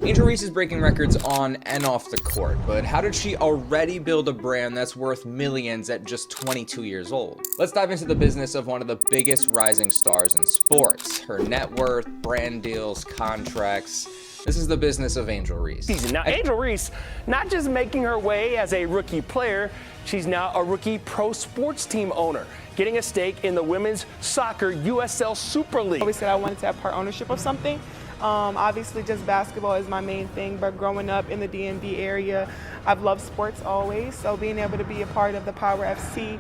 Angel Reese is breaking records on and off the court, but how did she already build a brand that's worth millions at just 22 years old? Let's dive into the business of one of the biggest rising stars in sports, her net worth, brand deals, contracts. This is the business of Angel Reese. Now, Angel Reese, not just making her way as a rookie player, she's now a rookie pro sports team owner, getting a stake in the women's soccer USL Super League. I always said I wanted to have part ownership of something. Obviously just basketball is my main thing, but growing up in the DMV area, I've loved sports always, so being able to be a part of the Power FC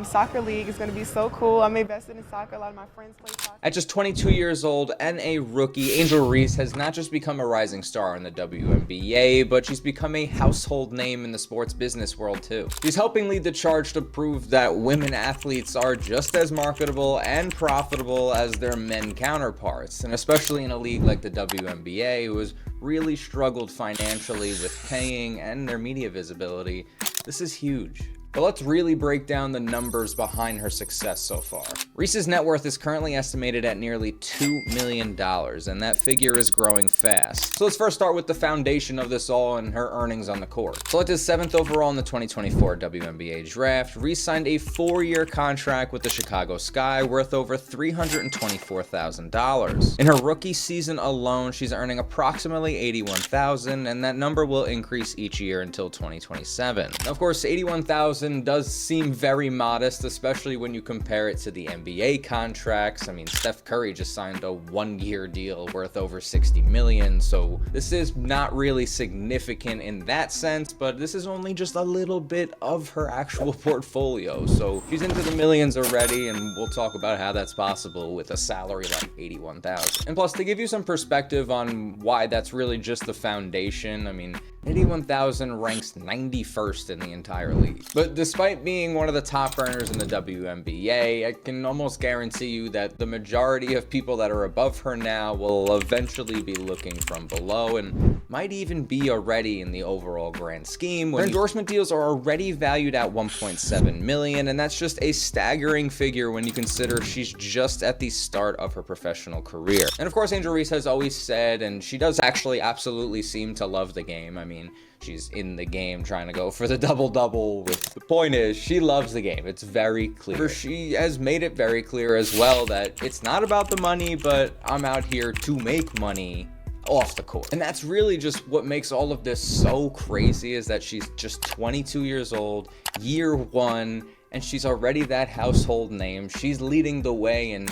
soccer league is going to be so cool. I'm invested in soccer. A lot of my friends play soccer. At just 22 years old and a rookie, Angel Reese has not just become a rising star in the WNBA, but she's become a household name in the sports business world too. She's helping lead the charge to prove that women athletes are just as marketable and profitable as their men counterparts, and especially in a league like the WNBA, who has really struggled financially with paying and their media visibility. This is huge. But let's really break down the numbers behind her success so far. Reese's net worth is currently estimated at nearly $2 million, and that figure is growing fast. So let's first start with the foundation of this all and her earnings on the court. Selected 7th overall in the 2024 WNBA draft, Reese signed a 4-year contract with the Chicago Sky worth over $324,000. In her rookie season alone, she's earning approximately $81,000, and that number will increase each year until 2027. Now, of course, $81,000 does seem very modest, especially when you compare it to the NBA contracts. I mean, Steph Curry just signed a 1-year deal worth over $60 million, so this is not really significant in that sense, but this is only just a little bit of her actual portfolio. So she's into the millions already, and we'll talk about how that's possible with a salary like $81,000. And plus, to give you some perspective on why that's really just the foundation, I mean, $81,000 ranks 91st in the entire league. But despite being one of the top earners in the WNBA, I can almost guarantee you that the majority of people that are above her now will eventually be looking from below and might even be already in the overall grand scheme. Her endorsement deals are already valued at $1.7 million, and that's just a staggering figure when you consider she's just at the start of her professional career. And of course, Angel Reese has always said, and she does actually absolutely seem to love the game. I mean, she's in the game trying to go for the double-double. The point is, she loves the game. It's very clear. She has made it very clear as well that it's not about the money, but I'm out here to make money off the court. And that's really just what makes all of this so crazy, is that she's just 22 years old, year 1, and she's already that household name. She's leading the way in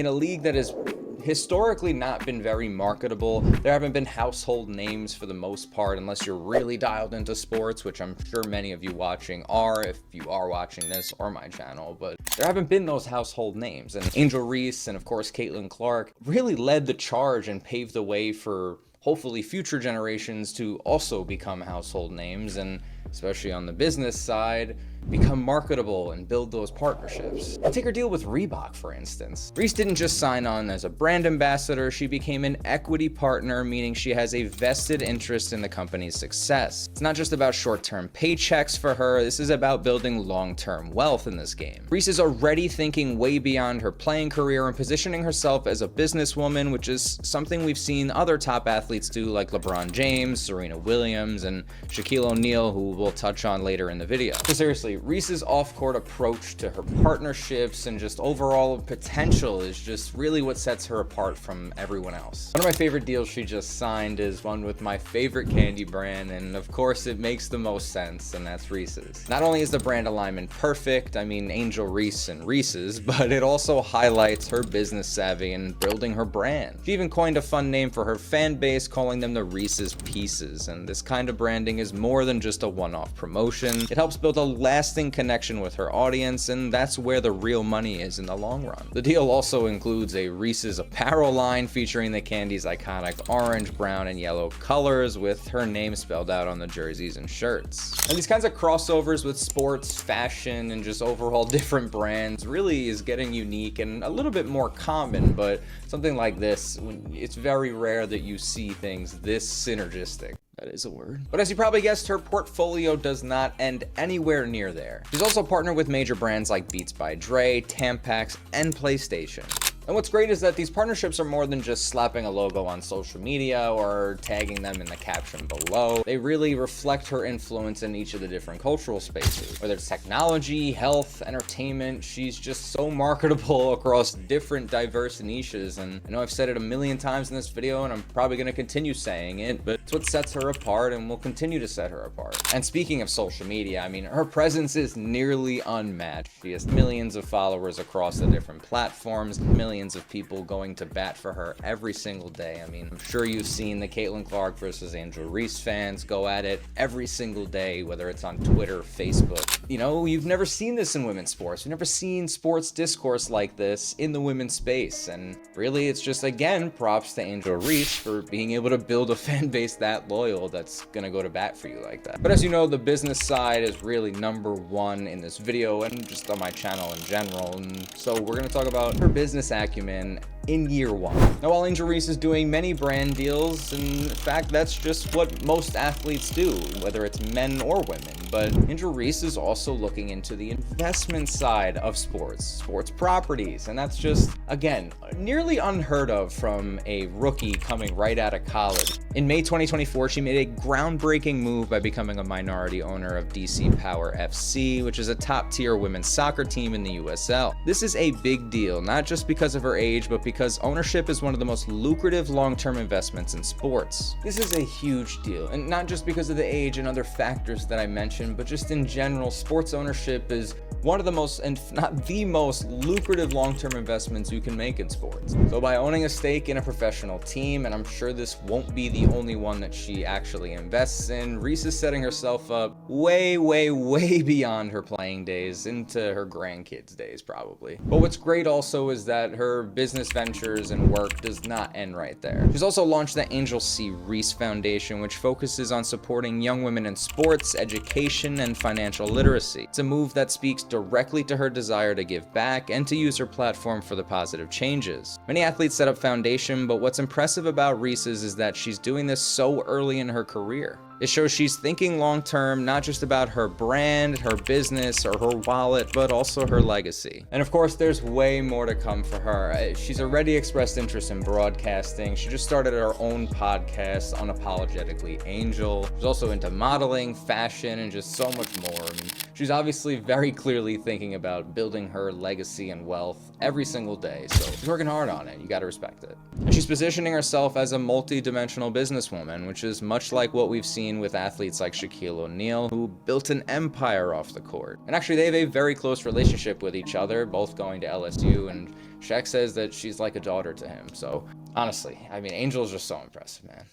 a league that has historically not been very marketable. There haven't been household names for the most part, unless you're really dialed into sports, which I'm sure many of you watching are, if you are watching this or my channel, but there haven't been those household names. And Angel Reese and of course Caitlin Clark really led the charge and paved the way for hopefully future generations to also become household names, and especially on the business side, become marketable and build those partnerships. And take her deal with Reebok, for instance. Reese didn't just sign on as a brand ambassador, she became an equity partner, meaning she has a vested interest in the company's success. It's not just about short-term paychecks for her, this is about building long-term wealth in this game. Reese is already thinking way beyond her playing career and positioning herself as a businesswoman, which is something we've seen other top athletes do, like LeBron James, Serena Williams, and Shaquille O'Neal, who we'll touch on later in the video. So seriously, Reese's off-court approach to her partnerships and just overall potential is just really what sets her apart from everyone else. One of my favorite deals she just signed is one with my favorite candy brand, and of course it makes the most sense, and that's Reese's. Not only is the brand alignment perfect, I mean Angel Reese and Reese's, but it also highlights her business savvy and building her brand. She even coined a fun name for her fan base, calling them the Reese's Pieces, and this kind of branding is more than just a one-off promotion. It helps build a lasting connection with her audience, and that's where the real money is in the long run. The deal also includes a Reese's apparel line featuring the candy's iconic orange, brown, and yellow colors, with her name spelled out on the jerseys and shirts. And these kinds of crossovers with sports, fashion, and just overall different brands really is getting unique and a little bit more common, but something like this, it's very rare that you see things this synergistic. That is a word. But as you probably guessed, her portfolio does not end anywhere near there. She's also partnered with major brands like Beats by Dre, Tampax, and PlayStation. And what's great is that these partnerships are more than just slapping a logo on social media or tagging them in the caption below. They really reflect her influence in each of the different cultural spaces. Whether it's technology, health, entertainment, she's just so marketable across different diverse niches. And I know I've said it a million times in this video, and I'm probably going to continue saying it, but it's what sets her apart and will continue to set her apart. And speaking of social media, I mean, her presence is nearly unmatched. She has millions of followers across the different platforms, millions of people going to bat for her every single day. I mean, I'm sure you've seen the Caitlin Clark versus Angel Reese fans go at it every single day, whether it's on Twitter, Facebook. You know, you've never seen this in women's sports. You've never seen sports discourse like this in the women's space. And really, it's just, again, props to Angel Reese for being able to build a fan base that loyal that's gonna go to bat for you like that. But as you know, the business side is really number one in this video and just on my channel in general. And so we're gonna talk about her business acumen in year one. Now, while Angel Reese is doing many brand deals, in fact, that's just what most athletes do, whether it's men or women. But Angel Reese is also looking into the investment side of sports properties. And that's just, again, nearly unheard of from a rookie coming right out of college. In May 2024, she made a groundbreaking move by becoming a minority owner of DC Power FC, which is a top tier women's soccer team in the USL. This is a big deal, not just because of her age, but because ownership is one of the most lucrative long-term investments in sports. This is a huge deal, and not just because of the age and other factors that I mentioned, but just in general, sports ownership is one of the most, and not the most, lucrative long-term investments you can make in sports. So by owning a stake in a professional team, and I'm sure this won't be the only one that she actually invests in, Reese is setting herself up way, way, way beyond her playing days, into her grandkids' days probably. But what's great also is that her business ventures and work does not end right there. She's also launched the Angel C. Reese Foundation, which focuses on supporting young women in sports, education, and financial literacy. It's a move that speaks directly to her desire to give back and to use her platform for the positive changes. Many athletes set up foundation, but what's impressive about Reese's is that she's doing this so early in her career. It shows she's thinking long-term, not just about her brand, her business, or her wallet, but also her legacy. And of course, there's way more to come for her. She's already expressed interest in broadcasting. She just started her own podcast, Unapologetically Angel. She's also into modeling, fashion, and just so much more. I mean, she's obviously very clearly thinking about building her legacy and wealth every single day. So she's working hard on it. You gotta respect it. And she's positioning herself as a multi-dimensional businesswoman, which is much like what we've seen with athletes like Shaquille O'Neal, who built an empire off the court. And actually, they have a very close relationship with each other, both going to LSU, and Shaq says that she's like a daughter to him. So honestly, I mean, Angel's just so impressive, man.